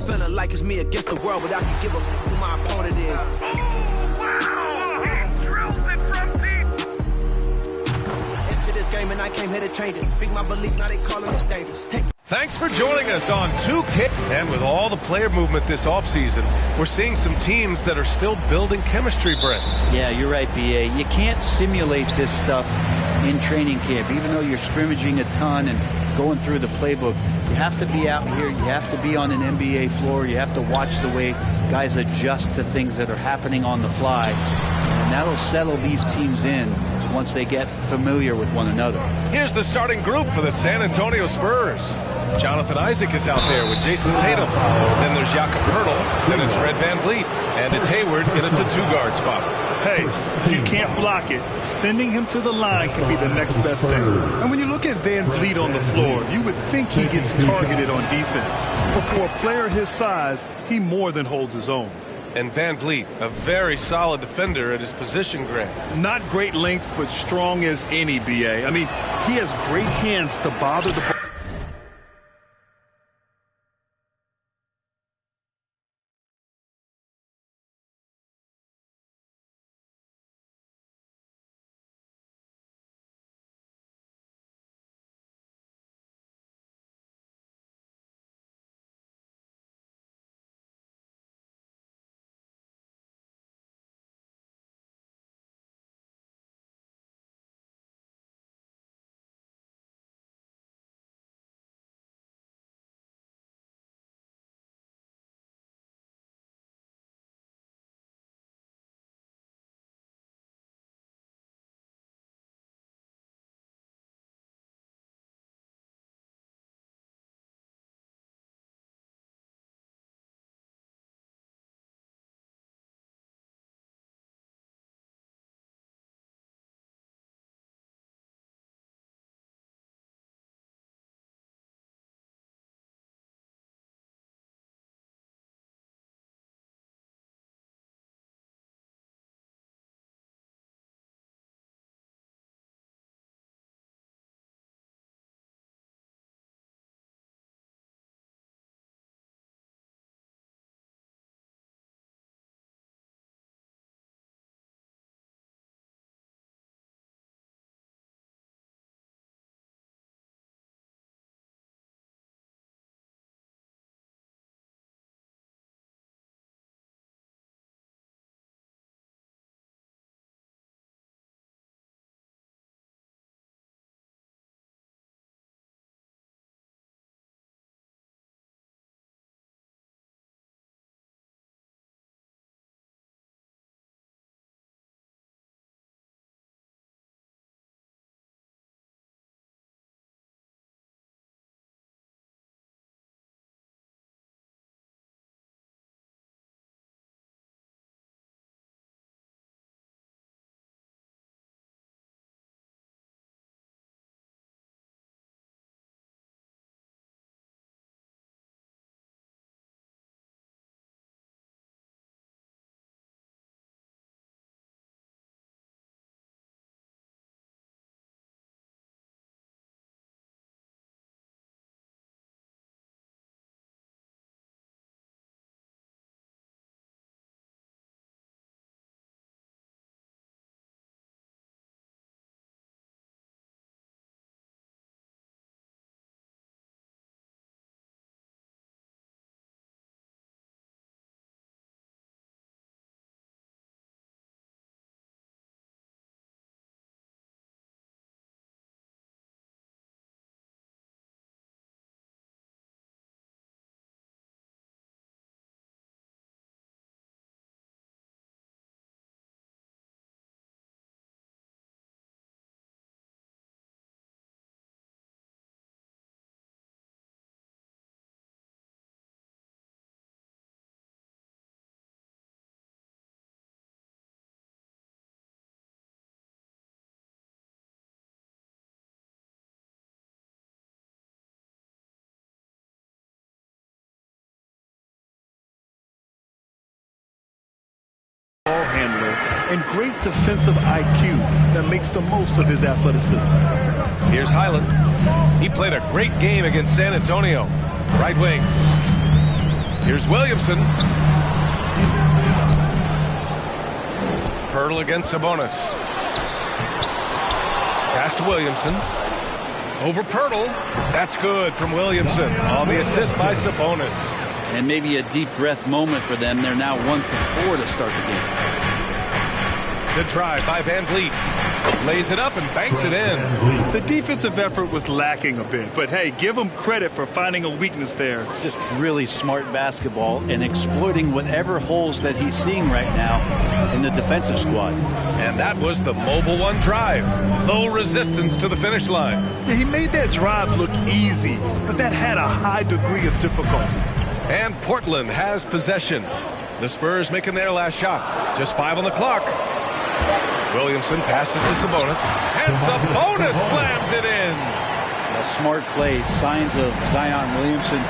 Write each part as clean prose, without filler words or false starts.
Feeling like it's me against the world, but I can give a fuck who my opponent is. He drills it from deep. Into this game and I came here to change it. Big my belief, now they calling me dangerous. Thanks for joining us on 2K. And with all the player movement this offseason, we're seeing some teams that are still building chemistry, Brent. Yeah, you're right, B.A. You can't simulate this stuff in training camp, even though you're scrimmaging a ton and going through the playbook. You have to be out here. You have to be on an NBA floor. You have to watch the way guys adjust to things that are happening on the fly. And that'll settle these teams in once they get familiar with one another. Here's the starting group for the San Antonio Spurs. Jonathan Isaac is out there with Jason Tatum. Then there's Jakob Poeltl. Then it's Fred VanVleet. And it's Hayward in at the two-guard spot. Hey, you can't block it. Sending him to the line can be the next best thing. And when you look at VanVleet on the floor, you would think he gets targeted on defense. But for a player his size, he more than holds his own. And VanVleet, a very solid defender at his position, Grant. Not great length, but strong as any, B.A. I mean, he has great hands to bother the ball. Ball handler and great defensive IQ that makes the most of his athleticism. Here's Highland. He played a great game against San Antonio. Right wing. Here's Williamson. Poeltl against Sabonis. Pass to Williamson. Over Poeltl. That's good from Williamson on the assist by Sabonis. And maybe a deep breath moment for them. They're now 1 for 4 to start the game. Good drive by Van Vliet. Lays it up and banks it in. The defensive effort was lacking a bit, but hey, give them credit for finding a weakness there. Just really smart basketball and exploiting whatever holes that he's seeing right now in the defensive squad. And that was the Mobile One drive. Low resistance to the finish line. Yeah, he made that drive look easy, but that had a high degree of difficulty. And Portland has possession. The Spurs making their last shot. Just 5 on the clock. Williamson passes to Sabonis. And Sabonis slams it in. A smart play, signs of Zion Williamson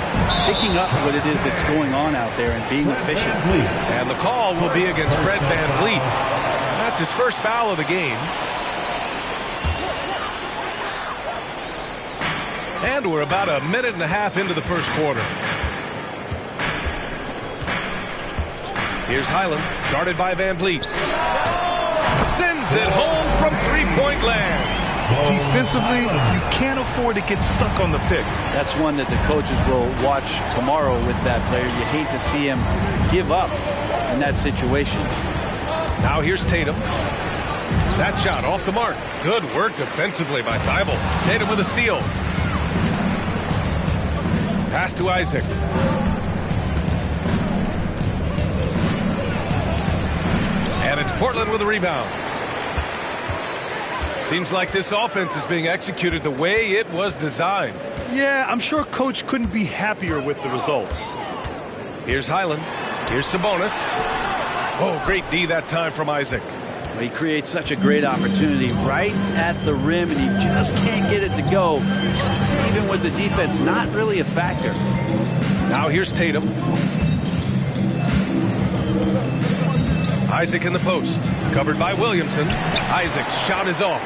picking up what it is that's going on out there and being efficient. And the call will be against Fred Van Vliet. That's his first foul of the game. And we're about a minute and a half into the first quarter. Here's Highland, guarded by Van Vliet. Sends it home from three-point land. Defensively, you can't afford to get stuck on the pick. That's one that the coaches will watch tomorrow with that player. You hate to see him give up in that situation. Now here's Tatum. That shot off the mark. Good work defensively by Thibault. Tatum with a steal. Pass to Isaac. And it's Portland with a rebound. Seems like this offense is being executed the way it was designed. Yeah, I'm sure Coach couldn't be happier with the results. Here's Highland. Here's Sabonis. Oh, great D that time from Isaac. He creates such a great opportunity right at the rim, and he just can't get it to go. Even with the defense, not really a factor. Now here's Tatum. Isaac in the post, covered by Williamson. Isaac's shot is off.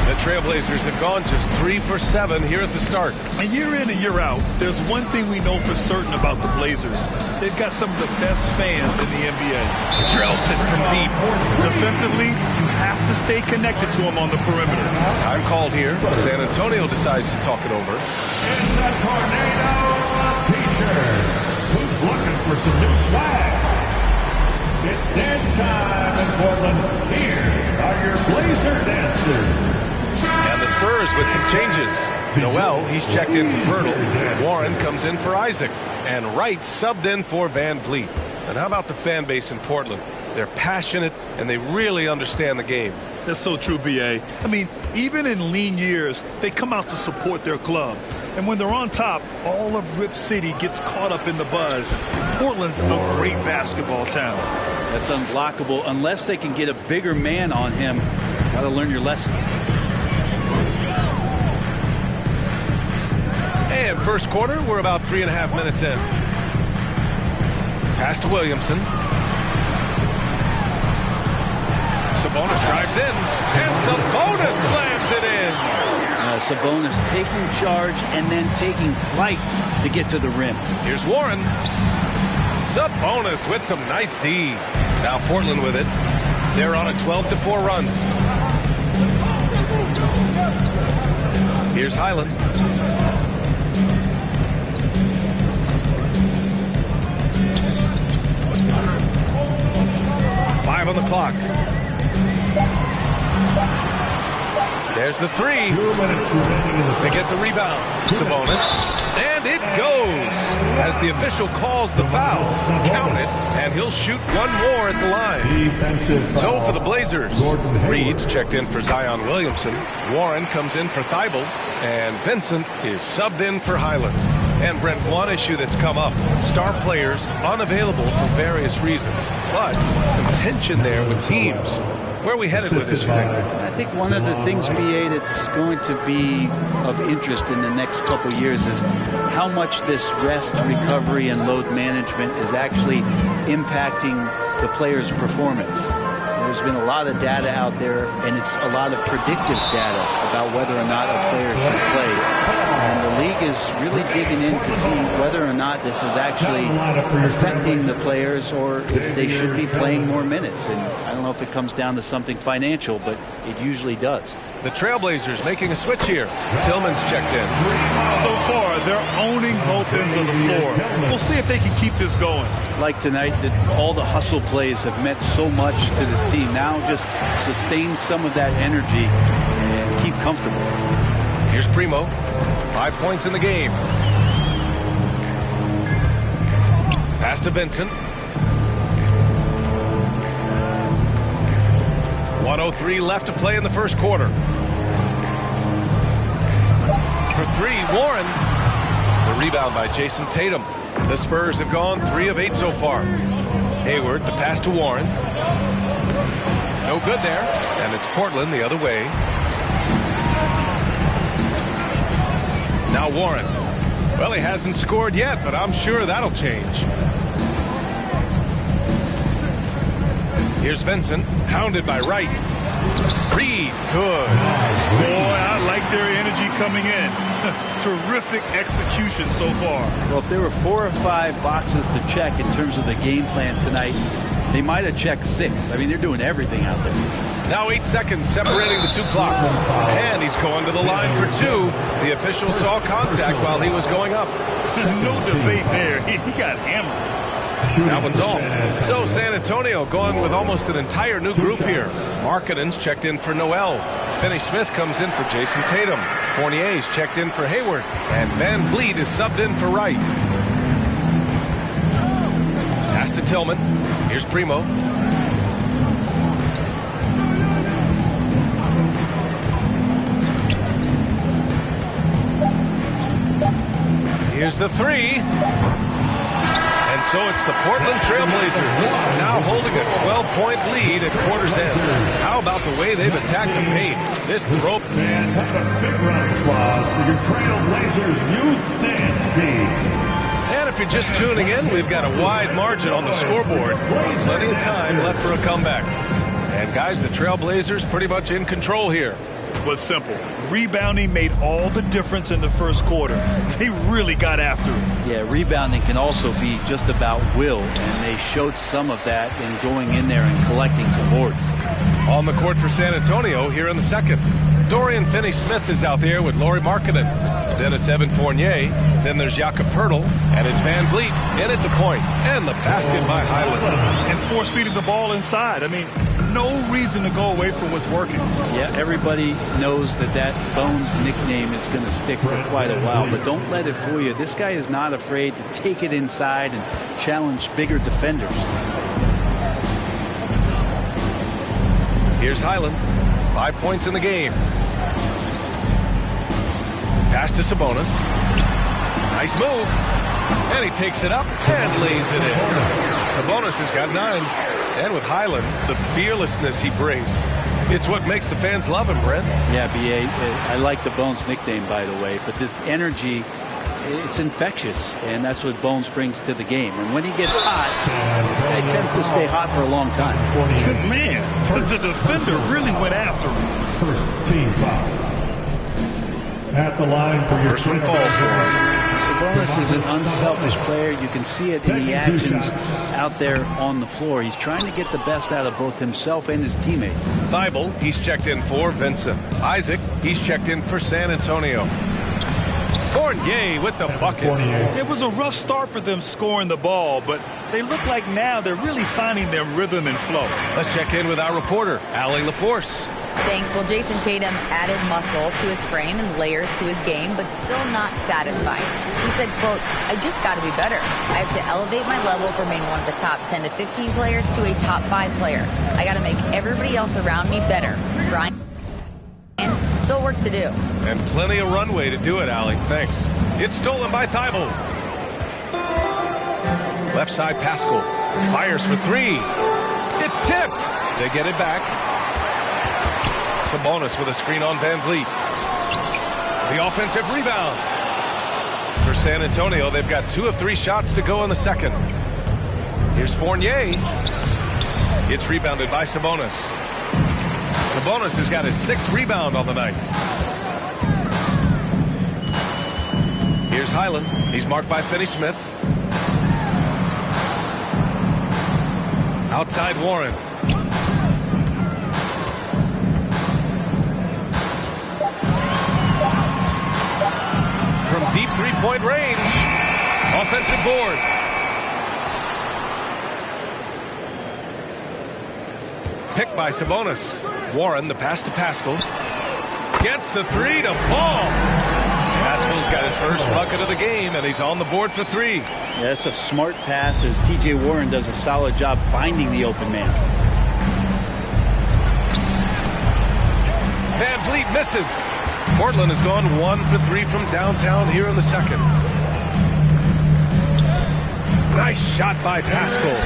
The Trailblazers have gone just 3 for 7 here at the start. And year in and year out, there's one thing we know for certain about the Blazers. They've got some of the best fans in the NBA. Drills it from deep. Defensively, you have to stay connected to them on the perimeter. Time called here. San Antonio decides to talk it over. It's a tornado of t-shirts. Who's looking for some new swag? It's dance time in Portland. Here are your Blazer dancers. And the Spurs with some changes. Noel, he's checked in for Poeltl. Warren comes in for Isaac. And Wright subbed in for Van Vliet. And how about the fan base in Portland? They're passionate and they really understand the game. That's so true, B.A. I mean, even in lean years, they come out to support their club. And when they're on top, all of Rip City gets caught up in the buzz. Portland's a great basketball town. That's unblockable unless they can get a bigger man on him. Got to learn your lesson. And first quarter, we're about 3.5 minutes in. Pass to Williamson. Sabonis drives in, and Sabonis slams it in. Sabonis taking charge and then taking flight to get to the rim. Here's Warren. Sabonis with some nice D. Now Portland with it. They're on a 12-4 run. Here's Highland. Five on the clock. There's the three. They get the rebound. Sabonis. And it goes as the official calls the foul. Count it, and he'll shoot one more at the line. So for the Blazers, Reed's checked in for Zion Williamson. Warren comes in for Thibault. And Vincent is subbed in for Highland. And Brent, one issue that's come up, star players unavailable for various reasons. But some tension there with teams. Where are we headed with this, you think? I think one of the things, BA, that's going to be of interest in the next couple years is how much this rest, recovery, and load management is actually impacting the player's performance. There's been a lot of data out there, and it's a lot of predictive data about whether or not a player should play. And the league is really digging in to see whether or not this is actually affecting the players or if they should be playing more minutes. And I don't know if it comes down to something financial, but it usually does. The Trailblazers making a switch here. Tillman's checked in. So far, they're owning both ends of the floor. We'll see if they can keep this going. Like tonight, that all the hustle plays have meant so much to this team. Now just sustain some of that energy and keep comfortable. Here's Primo. 5 points in the game. Pass to Vincent. 1:03 left to play in the first quarter. For three, Warren. The rebound by Jason Tatum. The Spurs have gone 3 of 8 so far. Hayward, the pass to Warren. No good there. And it's Portland the other way. Now Warren. Well, he hasn't scored yet, but I'm sure that'll change. Here's Vincent, hounded by Wright. Reed, good. Boy, I like their energy coming in. Terrific execution so far. Well, if there were 4 or 5 boxes to check in terms of the game plan tonight, they might have checked 6. I mean, they're doing everything out there. Now 8 seconds separating the 2 clocks. And he's going to the line for 2. The official saw contact while he was going up. No debate there. He got hammered. That one's off. So San Antonio going with almost an entire new group here. Markkanen's checked in for Noel. Finney-Smith comes in for Jason Tatum. Fournier's checked in for Hayward. And Van Vliet is subbed in for Wright. Pass to Tillman. Here's Primo. Here's the 3. And so it's the Portland Trailblazers now holding a 12-point lead at quarter's end. How about the way they've attacked the paint? This throw. And have a big round of applause for your Trailblazers youth dance team. And if you're just tuning in, we've got a wide margin on the scoreboard. Plenty of time left for a comeback. And guys, the Trailblazers pretty much in control here. Was simple. Rebounding made all the difference in the first quarter. They really got after it. Yeah, rebounding can also be just about will, and they showed some of that in going in there and collecting some boards. On the court for San Antonio here in the second. Dorian Finney-Smith is out there with Lauri Markkanen. Then it's Evan Fournier. Then there's Jakob Poeltl. And it's Van Vliet in at the point. And the basket by Highland. And force-feeding the ball inside. I mean, no reason to go away from what's working. Yeah, everybody knows that Bones nickname is going to stick for quite a while. But don't let it fool you. This guy is not afraid to take it inside and challenge bigger defenders. Here's Highland. 5 points in the game. Pass to Sabonis. Nice move. And he takes it up and lays it in. Sabonis has got 9. And with Highland, the fearlessness he brings. It's what makes the fans love him, Brent. Yeah, B.A., I like the Bones nickname, by the way. But this energy, it's infectious. And that's what Bones brings to the game. And when he gets hot, this guy tends to stay hot for a long time. Man, the defender really went after him. First team foul. At the line for your first one falls for him. Sabonis is an unselfish player. You can see it in the actions out there on the floor. He's trying to get the best out of both himself and his teammates. Thibault, he's checked in for Vincent. Isaac, he's checked in for San Antonio. Fournier with the bucket. It was a rough start for them scoring the ball, but they look like now they're really finding their rhythm and flow. Let's check in with our reporter, Allie LaForce. Thanks. Well, Jason Tatum added muscle to his frame and layers to his game, but still not satisfied. He said, quote, "I just got to be better. I have to elevate my level from being one of the top 10 to 15 players to a top 5 player. I got to make everybody else around me better. Grind. And still work to do." And plenty of runway to do it, Allie. Thanks. It's stolen by Thibault. Left side, Pascal. Fires for 3. It's tipped. They get it back. Sabonis with a screen on Van Vliet. The offensive rebound. For San Antonio, they've got 2 of 3 shots to go in the second. Here's Fournier. It's rebounded by Sabonis. Sabonis has got his 6th rebound on the night. Hyland. He's marked by Finney-Smith. Outside Warren. From deep three-point range. Offensive board. Picked by Sabonis. Warren, the pass to Pascal. Gets the three to fall. Pascal's got his first bucket of the game, and he's on the board for three. Yeah, that's a smart pass as T.J. Warren does a solid job finding the open man. Van Vliet misses. Portland has gone 1 for 3 from downtown here in the second. Nice shot by Pascal.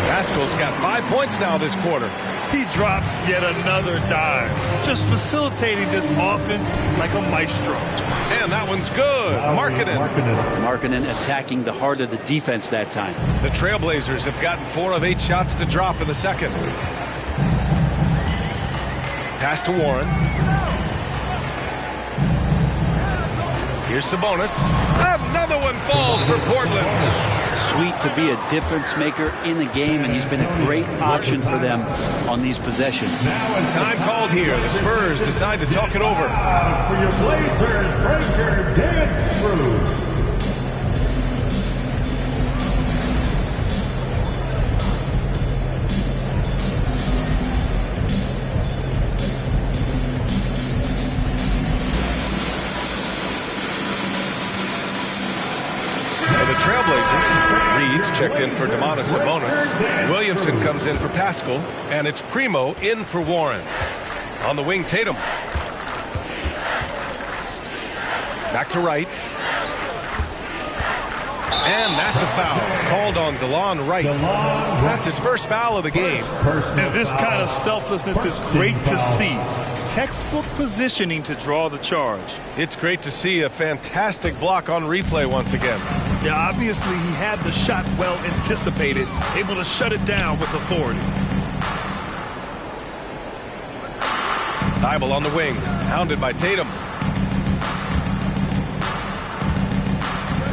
Pascal's got 5 points now this quarter. He drops yet another dime, just facilitating this offense like a maestro. And that one's good. Markkanen attacking the heart of the defense that time. The Trailblazers have gotten 4 of 8 shots to drop in the second. Pass to Warren. Here's Sabonis. Another one falls for Portland. Sweet to be a difference maker in the game, and he's been a great option for them on these possessions. Time called here. The Spurs decide to talk it over. For your Blazers, breaker Dan Strus. Trailblazers. Reed's checked in for Domantas Sabonis. Williamson comes in for Pascal. And it's Primo in for Warren. On the wing, Tatum. Back to Wright. And that's a foul. Called on DeLon Wright. That's his first foul of the game. And this kind of selflessness is great to see. Textbook positioning to draw the charge. It's great to see a fantastic block on replay once again. Yeah, obviously he had the shot well anticipated, able to shut it down with authority. Thybulle on the wing, hounded by Tatum.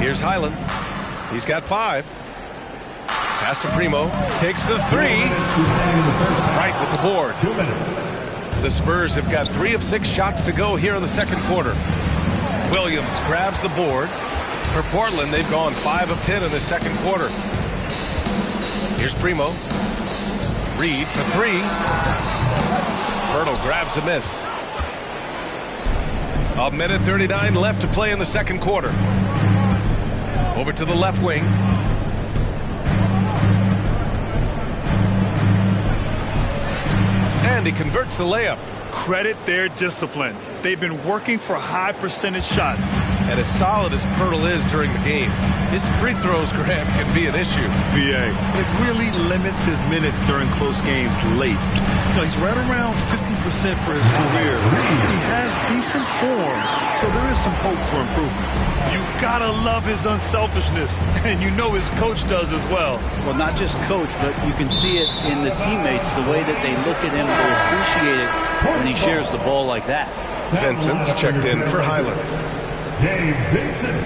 Here's Hyland. He's got 5. Pass to Primo. Takes the 3. Right with the board. 2 minutes. The Spurs have got 3 of 6 shots to go here in the second quarter. Williams grabs the board. For Portland, they've gone 5 of 10 in the second quarter. Here's Primo. Reed for 3. Hurdle grabs a miss. 1:39 left to play in the second quarter. Over to the left wing. And he converts the layup. Credit their discipline. They've been working for high percentage shots. And as solid as Pirtle is during the game, his free throws, Graham, can be an issue. BA. It really limits his minutes during close games late. You know, he's right around 50% for his career. He has decent form, so there is some hope for improvement. You gotta love his unselfishness, and you know his coach does as well. Well, not just coach, but you can see it in the teammates, the way that they look at him, they appreciate it when he shares the ball like that. Vincent's checked in for Hyland. Dave Vincent.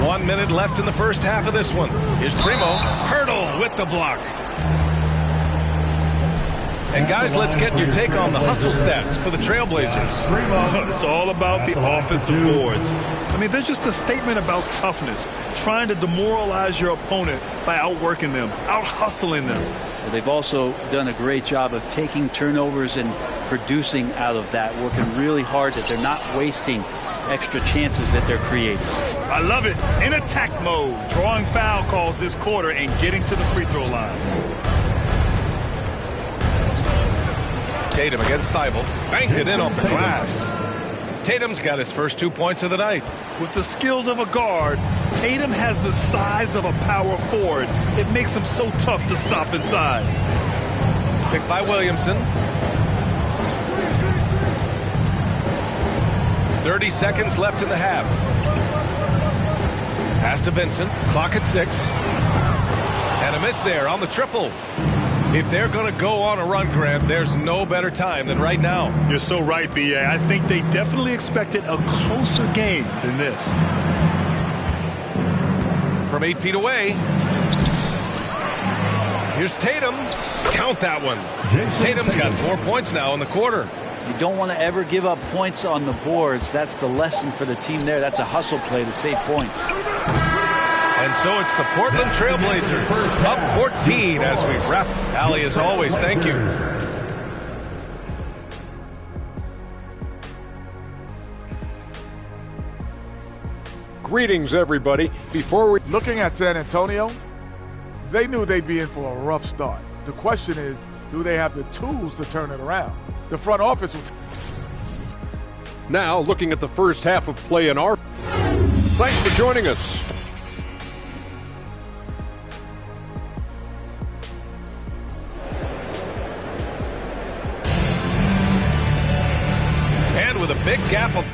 One minute left in the first half of this one. Here's Primo. Hurdle with the block. And guys, let's get your take on the hustle stats for the Trailblazers. It's all about the offensive boards. I mean, they're just a statement about toughness, trying to demoralize your opponent by outworking them, out-hustling them. Well, they've also done a great job of taking turnovers and producing out of that, working really hard that they're not wasting extra chances that they're creating. I love it. In attack mode, drawing foul calls this quarter and getting to the free throw line. Tatum against Thybulle. Banked it in off the glass. Tatum's got his first 2 points of the night. With the skills of a guard, Tatum has the size of a power forward. It makes him so tough to stop inside. Picked by Williamson. 30 seconds left in the half. Pass to Vincent. Clock at 6. And a miss there on the triple. If they're going to go on a run, Grant, there's no better time than right now. You're so right, B.A. I think they definitely expected a closer game than this. From 8 feet away. Here's Tatum. Count that one. Tatum's got 4 points now in the quarter. You don't want to ever give up points on the boards. That's the lesson for the team there. That's a hustle play to save points. And so it's the Portland Trailblazers up 14 as we wrap. Allie, as always, thank you. Greetings, everybody. Before we... Looking at San Antonio, they knew they'd be in for a rough start. The question is, do they have the tools to turn it around? The front office will... Now, looking at the first half of play in our... Thanks for joining us. And with a big gap of...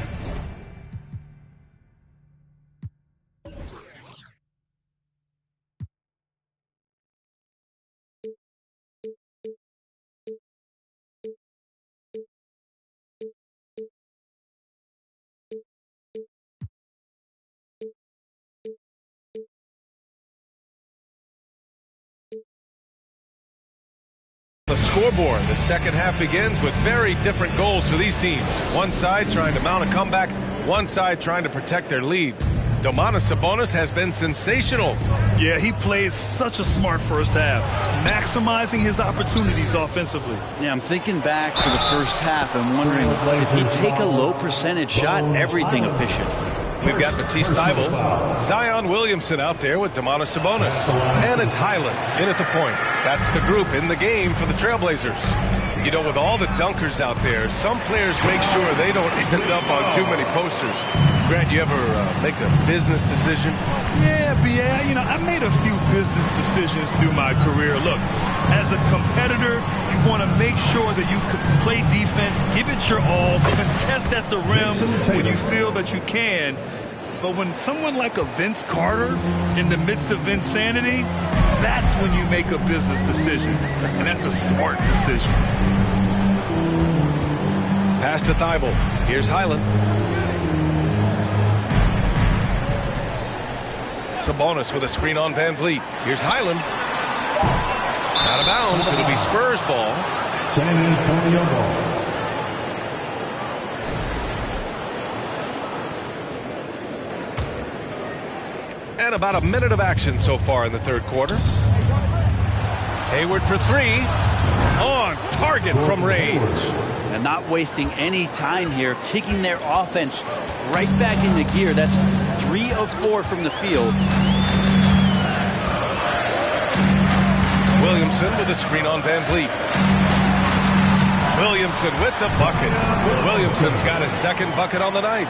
The scoreboard. The second half begins with very different goals for these teams. One side trying to mount a comeback, one side trying to protect their lead. Domantas Sabonis has been sensational. Yeah, he plays such a smart first half, maximizing his opportunities offensively. Yeah, I'm thinking back to the first half and wondering, did he take a low percentage shot? Everything efficient. We've got Matisse Thybulle, Zion Williamson out there with Domantas Sabonis. And it's Highland in at the point. That's the group in the game for the Trailblazers. You know, with all the dunkers out there, some players make sure they don't end up on too many posters. Grant, you ever make a business decision? Yeah, B.A., you know, I made a few business decisions through my career. Look, as a competitor, you want to make sure that you can play defense, give it your all, contest at the rim when you feel that you can. But when someone like a Vince Carter in the midst of insanity, that's when you make a business decision. And that's a smart decision. Pass to Thybulle. Here's Highland. Sabonis with a screen on Van Vliet. Here's Highland. Out of bounds. It'll be Spurs ball. San Antonio ball. And about a minute of action so far in the third quarter. Hayward for three. On target from range. And not wasting any time here, kicking their offense right back into gear. That's 3 of 4 from the field. Williamson with a screen on Van Vliet. Williamson with the bucket. Williamson's got his second bucket on the night.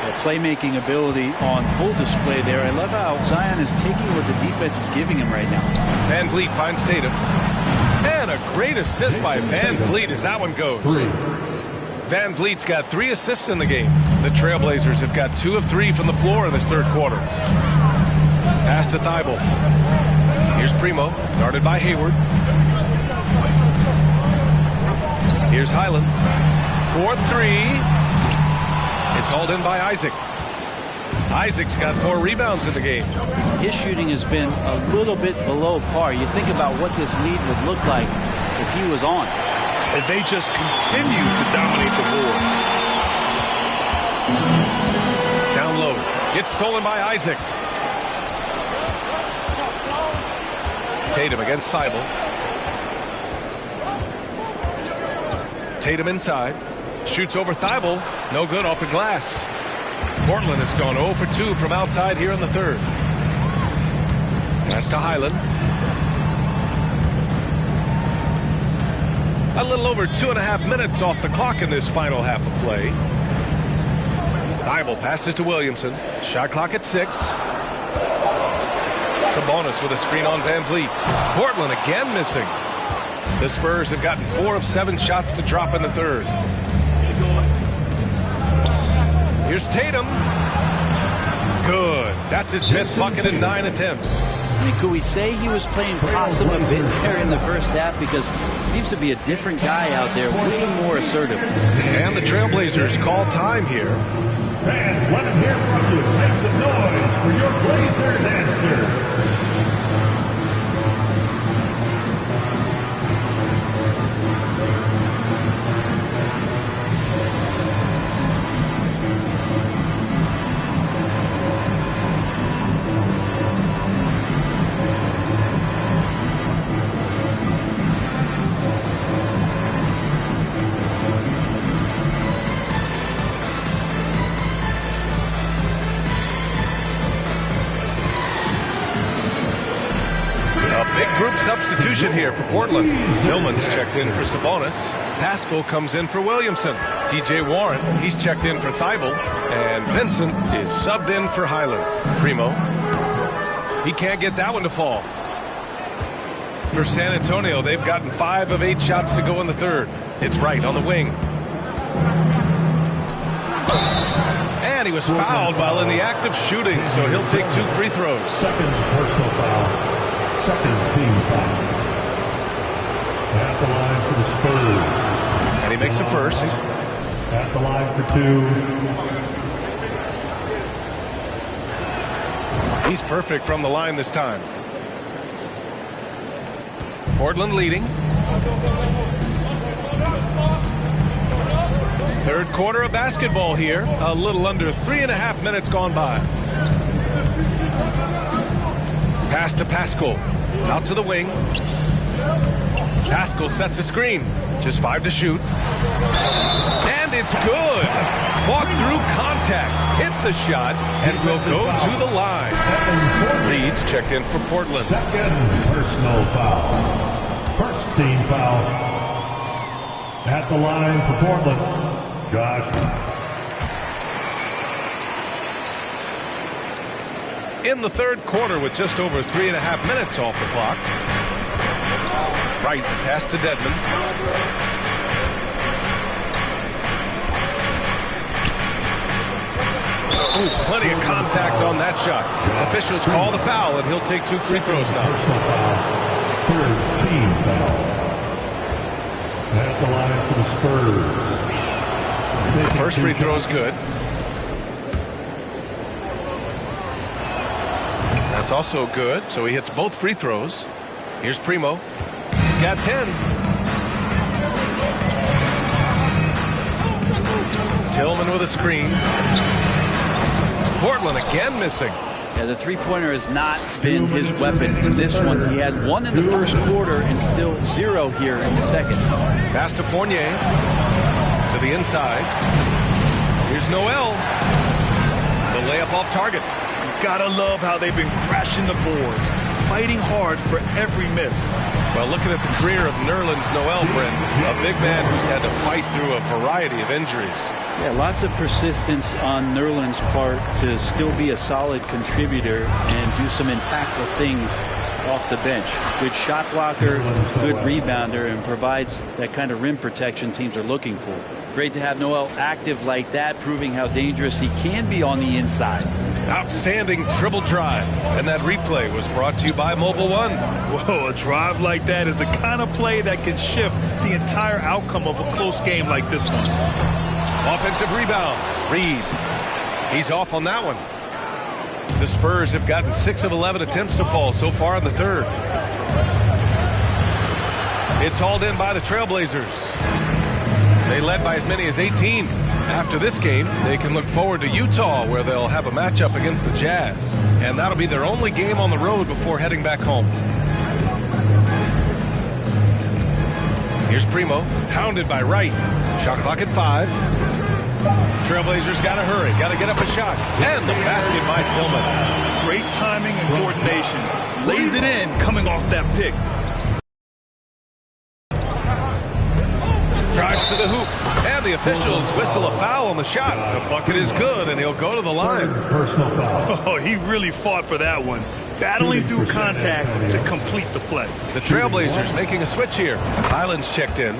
The playmaking ability on full display there. I love how Zion is taking what the defense is giving him right now. Van Vliet finds Tatum. And a great assist by Van Vliet as that one goes. Van Vliet's got 3 assists in the game. The Trailblazers have got 2 of 3 from the floor in this third quarter. Pass to Thybulle. Here's Primo, guarded by Hayward. Here's Highland. 4-3. It's hauled in by Isaac. Isaac's got 4 rebounds in the game. His shooting has been a little bit below par. You think about what this lead would look like if he was on. If they just continue to dominate the boards. Down low. It's stolen by Isaac. Tatum against Thybulle. Tatum inside. Shoots over Thybulle. No good off the glass. Portland has gone 0 for 2 from outside here in the third. Pass to Highland. A little over 2.5 minutes off the clock in this final half of play. Thybulle passes to Williamson. Shot clock at 6. Sabonis with a screen on Van Vliet. Portland again missing. The Spurs have gotten 4 of 7 shots to drop in the third. Here's Tatum. Good. That's his 5th bucket in 9 attempts. I mean, could we say he was playing possum a bit there in the first half? Because it seems to be a different guy out there, way more assertive. And the Trailblazers call time here. Fans, let them hear from you. Make some noise for your Blazers answer. Substitution here for Portland. Tillman's checked in for Sabonis. Pascal comes in for Williamson. T.J. Warren, he's checked in for Thibault. And Vincent is subbed in for Highland. Primo, he can't get that one to fall. For San Antonio, they've gotten 5 of 8 shots to go in the third. It's Wright on the wing. And he was fouled while in the act of shooting, so he'll take 2 free throws. Second personal foul. Second team foul. At the line for the Spurs. And he makes a first. At the line for 2. He's perfect from the line this time. Portland leading. Third quarter of basketball here. A little under 3.5 minutes gone by. Pass to Pascal. Out to the wing. Pascal sets a screen. Just 5 to shoot. And it's good. Fought through contact. Hit the shot and will go to the line. Reed's checked in for Portland. Second personal foul. First team foul. At the line for Portland, Josh. In the third quarter with just over 3.5 minutes off the clock. Right, pass to Dedmon. Ooh, plenty of contact on that shot. Officials call the foul, and he'll take 2 free throws now. Personal foul. Third team foul. At the line for the Spurs. The first free throw is good. That's also good, so he hits both free throws. Here's Primo. He's got 10. Tillman with a screen. Portland again missing. Yeah, the three-pointer has not been his weapon in this one. He had 1 in the first quarter and still 0 here in the second. Pass to Fournier. To the inside. Here's Noel. The layup off target. Gotta love how they've been crashing the boards, fighting hard for every miss. Well, looking at the career of Nerlens Noel, Brent, a big man who's had to fight through a variety of injuries. Yeah, lots of persistence on Nerlens' part to still be a solid contributor and do some impactful things off the bench. Good shot blocker, good rebounder, and provides that kind of rim protection teams are looking for. Great to have Noel active like that, proving how dangerous he can be on the inside. Outstanding dribble drive. And that replay was brought to you by Mobile One. Whoa, a drive like that is the kind of play that can shift the entire outcome of a close game like this one. Offensive rebound. Reed. He's off on that one. The Spurs have gotten 6 of 11 attempts to fall so far in the third. It's hauled in by the Trailblazers. They led by as many as 18. After this game, they can look forward to Utah, where they'll have a matchup against the Jazz. And that'll be their only game on the road before heading back home. Here's Primo, hounded by Wright. Shot clock at 5. Trailblazers got to hurry, got to get up a shot. And the basket by Tillman. Great timing and coordination. Lays it in coming off that pick. Drives to the hoop. And the officials whistle a foul on the shot. The bucket is good, and he'll go to the line. Personal foul. Oh, he really fought for that one. Battling through contact to complete the play. The Trailblazers making a switch here. Highland's checked in.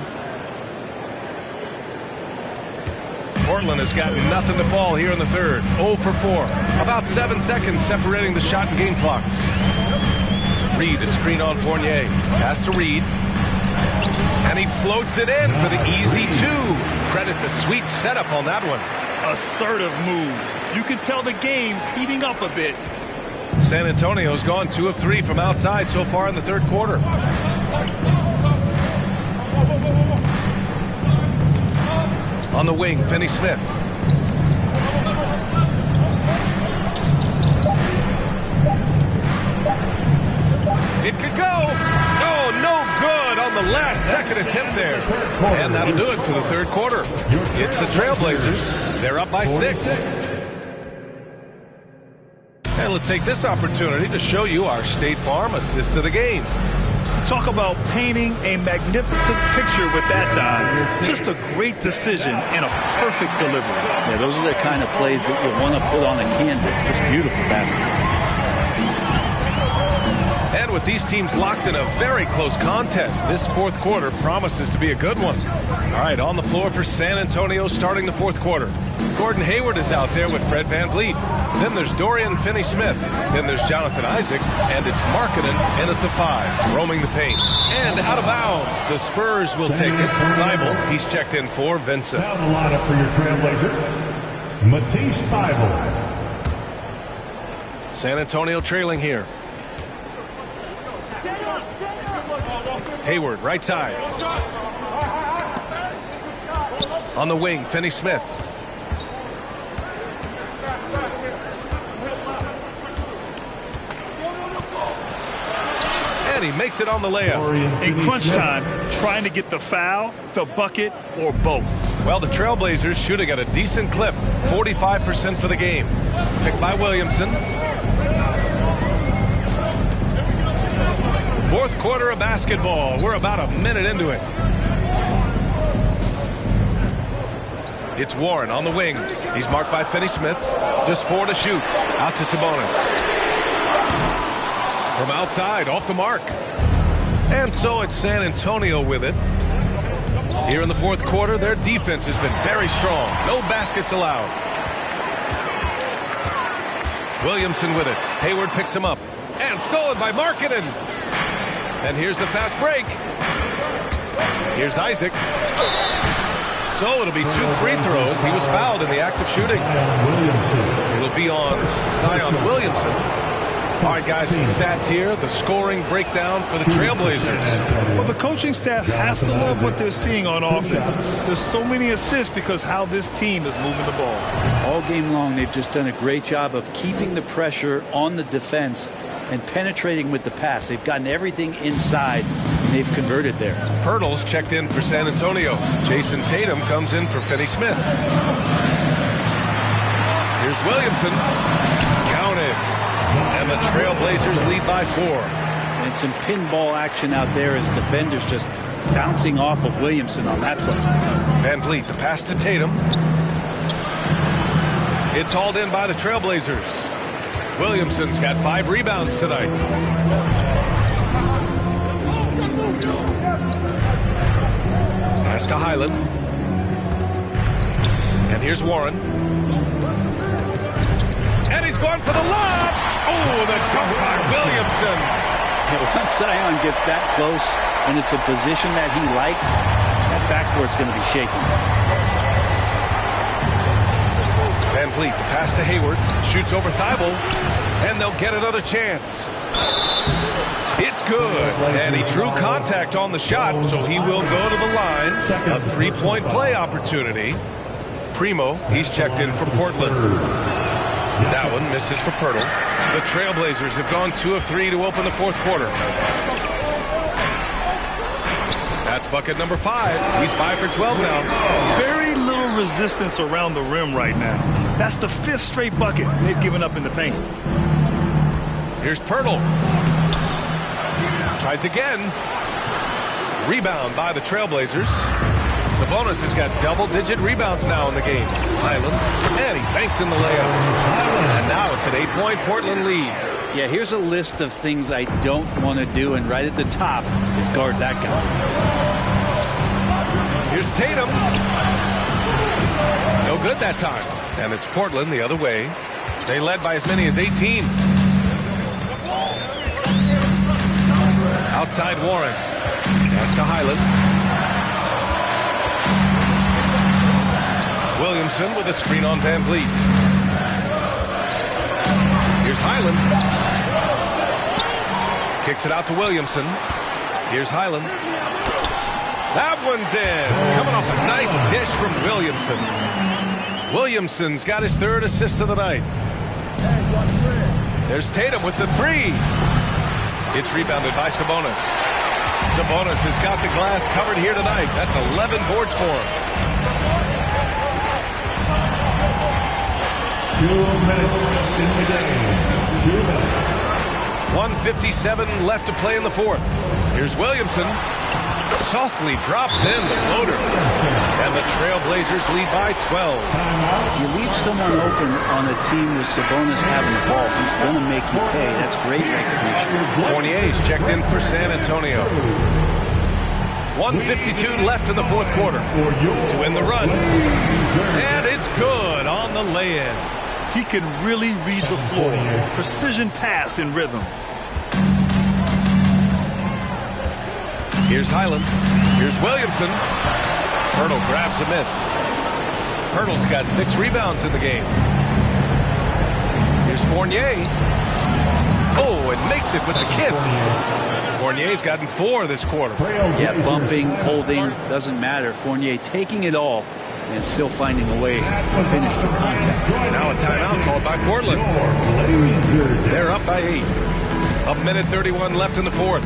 Portland has got nothing to fall here in the third. 0 for 4. About 7 seconds separating the shot and game clocks. Reed to screen on Fournier. Pass to Reed. And he floats it in for the easy two. Credit the sweet setup on that one. Assertive move. You can tell the game's heating up a bit. San Antonio's gone 2 of 3 from outside so far in the third quarter. On the wing, Finney-Smith. It could go. Oh, no good on the last second attempt there. And that'll do it for the third quarter. It's the Trailblazers. They're up by 6. And let's take this opportunity to show you our State Farm assist to the game. Talk about painting a magnificent picture with that dive. Just a great decision and a perfect delivery. Yeah, those are the kind of plays that you want to put on a canvas. Just beautiful basketball. And with these teams locked in a very close contest, this fourth quarter promises to be a good one. All right, on the floor for San Antonio starting the fourth quarter. Gordon Hayward is out there with Fred VanVleet. Then there's Dorian Finney-Smith. Then there's Jonathan Isaac. And it's Markkanen in at the 5, roaming the paint. And out of bounds. The Spurs will take it. Thybulle, he's checked in for Vincent. Down the lineup for your Trailblazers, Matisse Thybulle. San Antonio trailing here. Hayward, right side. On the wing, Finney-Smith. And he makes it on the layup. In crunch time, trying to get the foul, the bucket, or both. Well, the Trailblazers shooting at a decent clip, 45% for the game. Picked by Williamson. Fourth quarter of basketball. We're about a minute into it. It's Warren on the wing. He's marked by Finney-Smith. Just 4 to shoot. Out to Sabonis. From outside, off the mark. And so it's San Antonio with it. Here in the fourth quarter, their defense has been very strong. No baskets allowed. Williamson with it. Hayward picks him up. And stolen by Markkanen. And here's the fast break. Here's Isaac. So it'll be 2 free throws. He was fouled in the act of shooting. It'll be on Zion Williamson. All right, guys, some stats here. The scoring breakdown for the Trailblazers. Well, the coaching staff has to love what they're seeing on offense. There's so many assists because how this team is moving the ball. All game long, they've just done a great job of keeping the pressure on the defense and penetrating with the pass. They've gotten everything inside, and they've converted there. Pirtle's checked in for San Antonio. Jason Tatum comes in for Finney-Smith. Here's Williamson. Counted. And the Trailblazers lead by 4. And some pinball action out there as defenders just bouncing off of Williamson on that play. VanVleet, the pass to Tatum. It's hauled in by the Trailblazers. Williamson's got 5 rebounds tonight. Pass to Highland. And here's Warren. And he's going for the lob. Oh, the dunk by Williamson. Once Zion gets that close and it's a position that he likes, that backboard's going to be shaking. VanVleet, the pass to Hayward, shoots over Thybulle, and they'll get another chance. It's good, and he drew contact on the shot, so he will go to the line. A 3-point play opportunity. Primo, he's checked in for Portland. That one misses for Pirtle. The Trailblazers have gone 2 of 3 to open the fourth quarter. That's bucket number 5. He's 5 for 12 now. Very little resistance around the rim right now. That's the 5th straight bucket they've given up in the paint. Here's Pirtle. Tries again. Rebound by the Trailblazers. Sabonis has got double-digit rebounds now in the game. Highland, and he banks in the layup. And now it's an 8-point Portland lead. Yeah, here's a list of things I don't want to do, and right at the top is guard that guy. Here's Tatum. No good that time. And it's Portland the other way. They led by as many as 18. Outside Warren. Pass to Highland. Williamson with a screen on Van Vliet. Here's Highland. Kicks it out to Williamson. Here's Highland. That one's in. Coming off a nice dish from Williamson. Williamson's got his third assist of the night. There's Tatum with the three. It's rebounded by Sabonis. Sabonis has got the glass covered here tonight. That's 11 boards for him. 2 minutes in the game. 2 minutes. 1:57 left to play in the fourth. Here's Williamson. Softly drops in the floater. And the Trailblazers lead by 12. If you leave someone open on a team with Sabonis having the ball, he's going to make you pay. That's great recognition. Fournier's checked in for San Antonio. 1:52 left in the fourth quarter to win the run. And it's good on the lay-in. He can really read the floor. Precision pass in rhythm. Here's Highland. Here's Williamson. Pirtle grabs a miss. Pirtle's got 6 rebounds in the game. Here's Fournier. Oh, and makes it with the kiss. Fournier's gotten 4 this quarter. Yeah, bumping, holding, doesn't matter. Fournier taking it all and still finding a way to finish the contact. Now a timeout called by Portland. They're up by 8. 1:31 left in the fourth.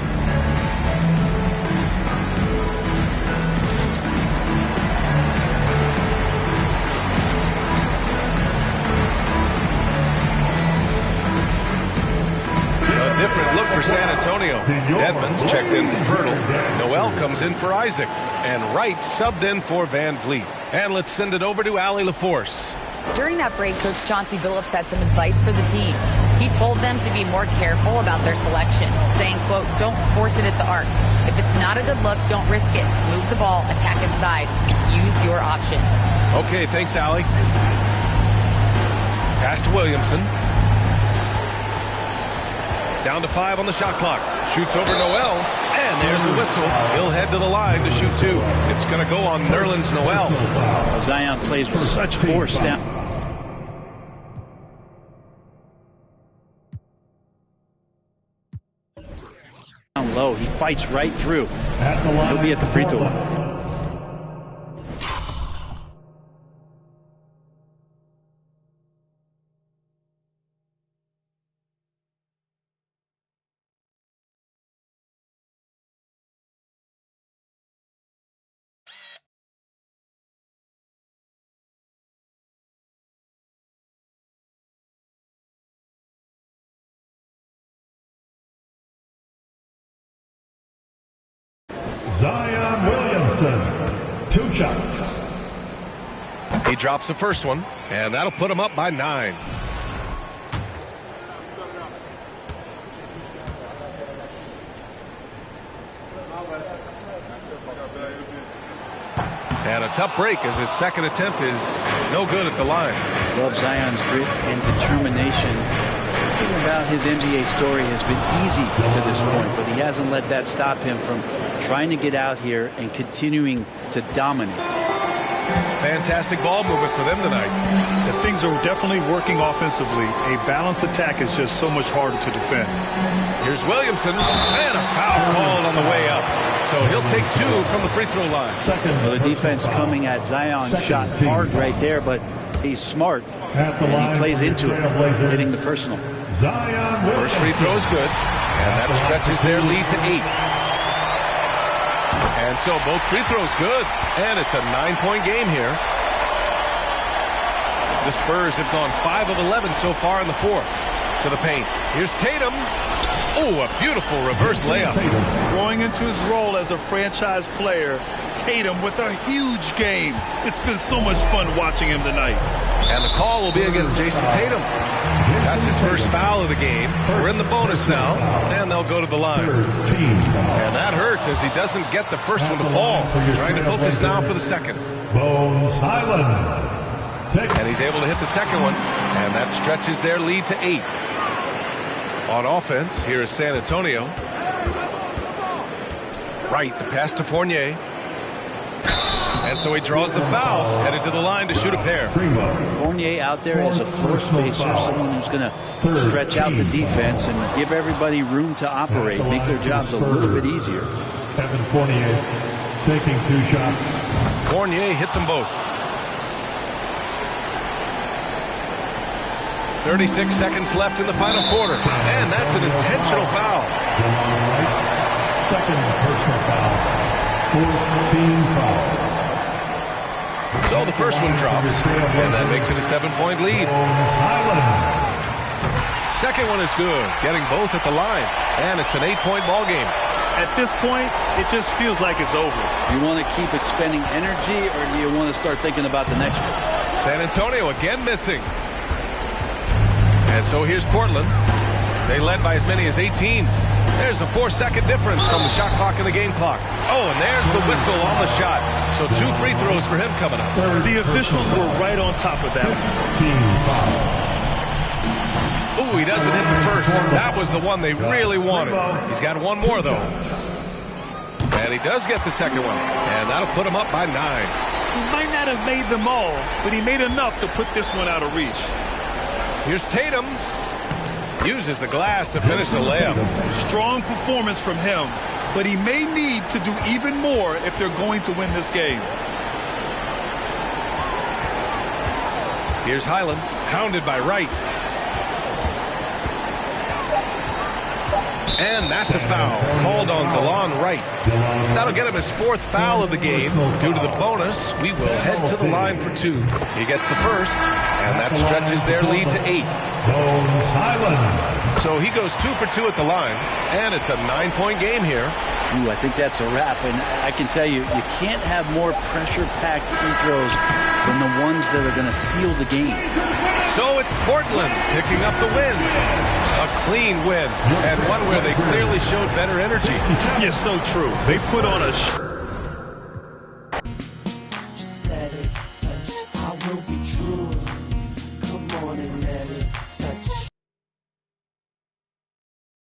Different look for San Antonio. Dedmon's checked in for Pirtle. Noel comes in for Isaac. And Wright subbed in for Van Vliet. And let's send it over to Allie LaForce. During that break, Coach Chauncey Billups had some advice for the team. He told them to be more careful about their selections, saying, quote, don't force it at the arc. If it's not a good look, don't risk it. Move the ball, attack inside. Use your options. Okay, thanks, Allie. Pass to Williamson. Down to 5 on the shot clock. Shoots over Noel. And there's a whistle. He'll head to the line to shoot 2. It's going to go on Nerlens Noel. Zion plays with such force down. Down low. He fights right through. He'll be at the free throw line. Zion Williamson, 2 shots. He drops the first one, and that'll put him up by 9. And a tough break as his second attempt is no good at the line. Love Zion's grit and determination. Everything about his NBA story has been easy to this point, but he hasn't let that stop him from trying to get out here and continuing to dominate. Fantastic ball movement for them tonight. The things are definitely working offensively. A balanced attack is just so much harder to defend. Here's Williamson, and a foul called on the way up. So he'll take 2 from the free throw line. Well, the defense coming at Zion shot hard right there, but he's smart, and he plays into it, hitting the personal. First free throw is good, and that stretches their lead to 8. And so both free throws good, and it's a 9-point game here. The Spurs have gone 5 of 11 so far in the fourth. To the paint. Here's Tatum. Oh, a beautiful reverse layup. Growing into his role as a franchise player, Tatum with a huge game. It's been so much fun watching him tonight. And the call will be against Jason Tatum. That's his first foul of the game. We're in the bonus now, and they'll go to the line. And that hurts as he doesn't get the first one to fall. Trying to focus now for the second. Bones Highland. And he's able to hit the second one, and that stretches their lead to 8. On offense, here is San Antonio. Right, the pass to Fournier. And so he draws the foul, headed to the line to shoot a pair. Fournier out there as a floor spacer, someone who's going to stretch out the defense and give everybody room to operate, make their jobs a little bit easier. Evan Fournier taking 2 shots. Fournier hits them both. 36 seconds left in the final quarter. And that's an intentional foul. Second personal foul. 4th team foul. So the first one drops, and that makes it a 7-point lead. Second one is good, getting both at the line, and it's an 8-point ball game. At this point, it just feels like it's over. You want to keep expending energy, or do you want to start thinking about the next one? San Antonio again missing. And so here's Portland. They led by as many as 18. There's a 4-second difference from the shot clock and the game clock. Oh, and there's the whistle on the shot. So 2 free throws for him coming up. The officials were right on top of that. Ooh, he doesn't hit the first. That was the one they really wanted. He's got one more, though. And he does get the second one. And that'll put him up by 9. He might not have made them all, but he made enough to put this one out of reach. Here's Tatum. Uses the glass to finish the layup. Strong performance from him, but he may need to do even more if they're going to win this game. Here's Highland, pounded by Wright. And that's a foul called on Delon Wright. That'll get him his 4th foul of the game. Due to the bonus, we will head to the line for 2. He gets the first, and that stretches their lead to 8. So he goes 2 for 2 at the line, and it's a 9-point game here. Ooh, I think that's a wrap, and I can tell you, you can't have more pressure-packed free throws than the ones that are going to seal the game. So it's Portland picking up the win. A clean win, and one where they clearly showed better energy. Yes, so true. They put on a